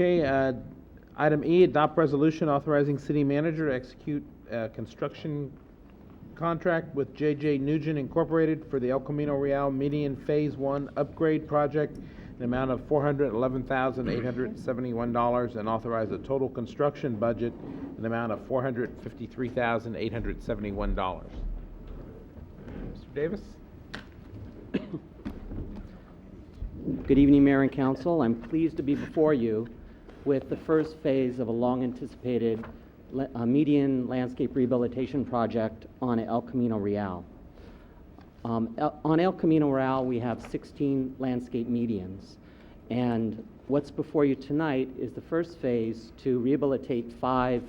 Okay, item E, adopt resolution authorizing city manager to execute a construction contract with J.J. Nugent Incorporated for the El Camino Real Median Phase 1 upgrade project in the amount of $411,871 and authorize a total construction budget in the amount of $453,871. Mr. Davis? Good evening, Mayor and Council. I'm pleased to be before you with the first phase of a long-anticipated median landscape rehabilitation project on El Camino Real. On El Camino Real, we have 16 landscape medians, and what's before you tonight is the first phase to rehabilitate 5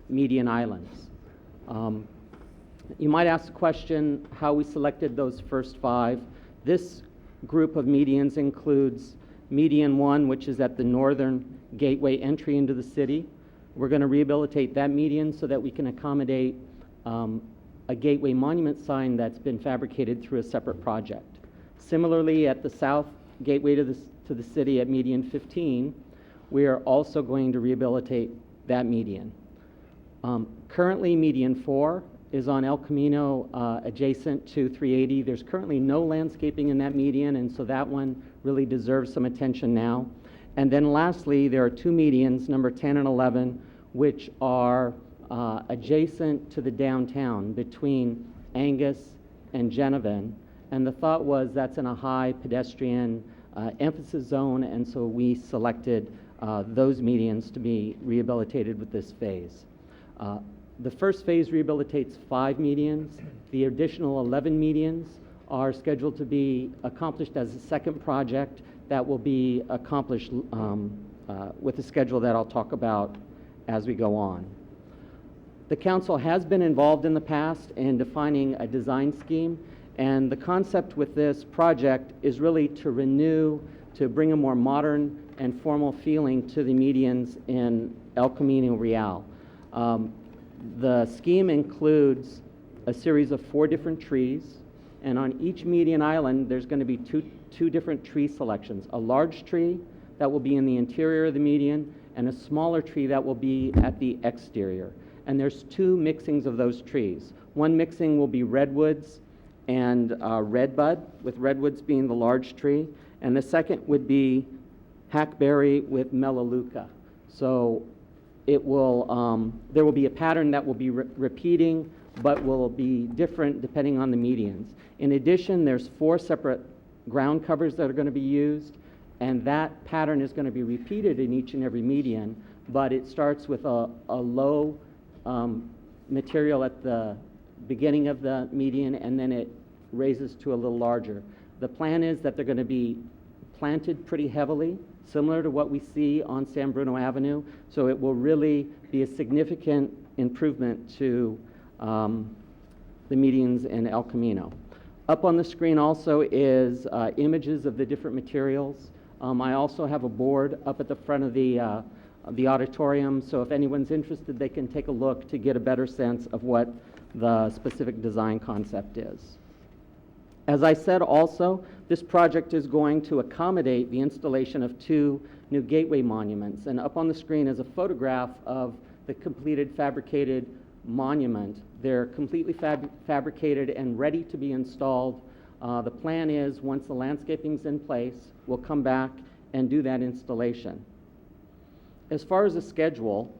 median islands. You might ask the question how we selected those first 5. This group of medians includes median 1, which is at the northern gateway entry into the city. We're going to rehabilitate that median so that we can accommodate a gateway monument sign that's been fabricated through a separate project. Similarly, at the south gateway to the city at median 15, we are also going to rehabilitate that median. Currently, median 4 is on El Camino adjacent to 380. There's currently no landscaping in that median, and so that one really deserves some attention now. And then lastly, there are 2 medians, number 10 and 11, which are adjacent to the downtown between Angus and Genevan. And the thought was that's in a high pedestrian emphasis zone, and so we selected those medians to be rehabilitated with this phase. The first phase rehabilitates 5 medians. The additional 11 medians are scheduled to be accomplished as a second project that will be accomplished with a schedule that I'll talk about as we go on. The council has been involved in the past in defining a design scheme, and the concept with this project is really to renew, to bring a more modern and formal feeling to the medians in El Camino Real. The scheme includes a series of 4 different trees, and on each median island there's going to be two different tree selections. A large tree that will be in the interior of the median and a smaller tree that will be at the exterior. And there's 2 mixings of those trees. One mixing will be redwoods and redbud, with redwoods being the large tree, and the second would be hackberry with melaleuca. So it will, there will be a pattern that will be repeating, but will be different depending on the medians. In addition, there's 4 separate ground covers that are going to be used, and that pattern is going to be repeated in each and every median, but it starts with a low material at the beginning of the median, and then it raises to a little larger. The plan is that they're going to be planted pretty heavily, similar to what we see on San Bruno Avenue, so it will really be a significant improvement to the medians in El Camino. Up on the screen also is images of the different materials. I also have a board up at the front of the auditorium, so if anyone's interested, they can take a look to get a better sense of what the specific design concept is. As I said also, this project is going to accommodate the installation of 2 new gateway monuments, and up on the screen is a photograph of the completed fabricated monument. They're completely fabricated and ready to be installed. The plan is, once the landscaping's in place, we'll come back and do that installation. As far as the schedule,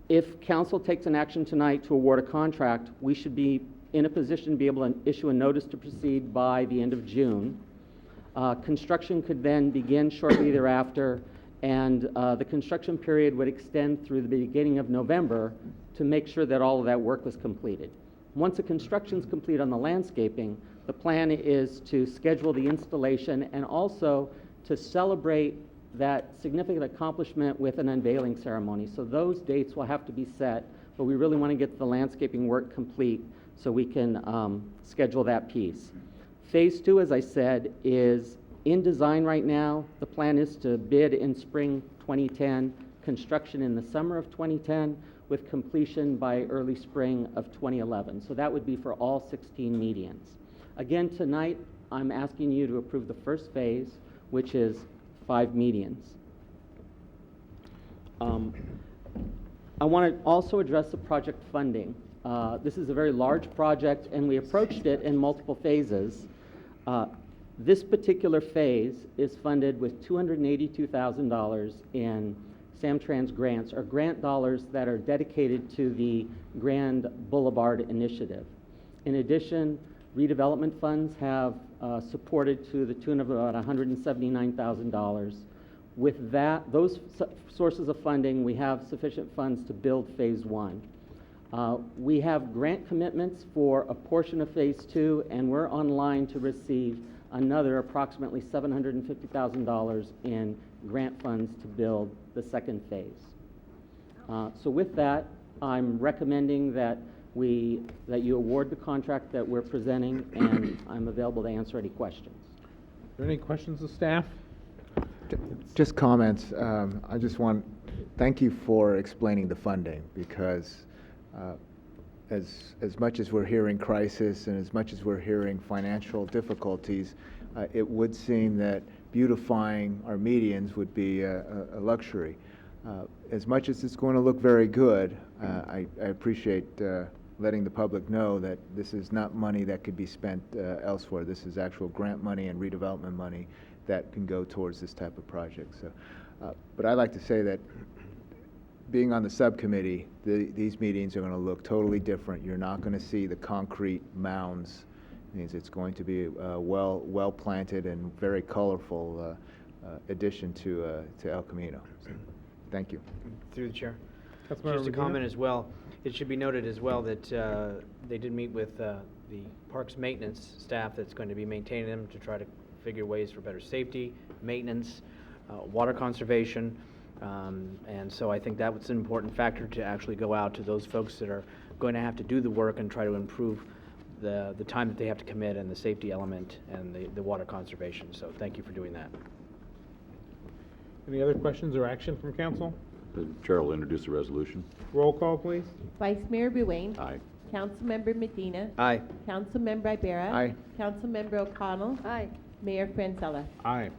if council takes an action tonight to award a contract, we should be in a position to be able to issue a notice to proceed by the end of June. Construction could then begin shortly thereafter, and the construction period would extend through the beginning of November to make sure that all of that work was completed. Once the construction is complete on the landscaping, the plan is to schedule the installation and also to celebrate that significant accomplishment with an unveiling ceremony. So those dates will have to be set, but we really want to get the landscaping work complete so we can schedule that piece. Phase 2, as I said, is in design right now. The plan is to bid in spring 2010, construction in the summer of 2010, with completion by early spring of 2011. So that would be for all 16 medians. Again, tonight, I'm asking you to approve the first phase, which is 5 medians. I want to also address the project funding. This is a very large project, and we approached it in multiple phases. This particular phase is funded with $282,000 in Samtrans grants, or grant dollars that are dedicated to the Grand Boulevard Initiative. In addition, redevelopment funds have supported to the tune of about $179,000. With that, those sources of funding, we have sufficient funds to build Phase 1. We have grant commitments for a portion of Phase 2, and we're on line to receive another approximately $750,000 in grant funds to build the second phase. So with that, I'm recommending that you award the contract that we're presenting, and I'm available to answer any questions. Are there any questions of staff? Just comments. I just want, thank you for explaining the funding, because as much as we're hearing crisis and as much as we're hearing financial difficulties, it would seem that beautifying our medians would be a luxury. As much as it's going to look very good, I appreciate letting the public know that this is not money that could be spent elsewhere. This is actual grant money and redevelopment money that can go towards this type of project. So, but I'd like to say that being on the subcommittee, these meetings are going to look totally different. You're not going to see the concrete mounds. It means it's going to be a well planted and very colorful addition to El Camino. So, thank you. Through the chair. Councilmember Just a Medina? comment as well. It should be noted as well that they did meet with the parks maintenance staff that's going to be maintaining them to try to figure ways for better safety, maintenance, water conservation. And so I think that was an important factor to actually go out to those folks that are going to have to do the work and try to improve the time that they have to commit and the safety element and the water conservation. So thank you for doing that. Any other questions or action from council? The chair will introduce the resolution. Roll call, please. Vice Mayor Ruane. Aye. Councilmember Medina. Aye. Councilmember Ibarra. Aye. Councilmember O'Connell. Aye. Mayor Franzella. Aye.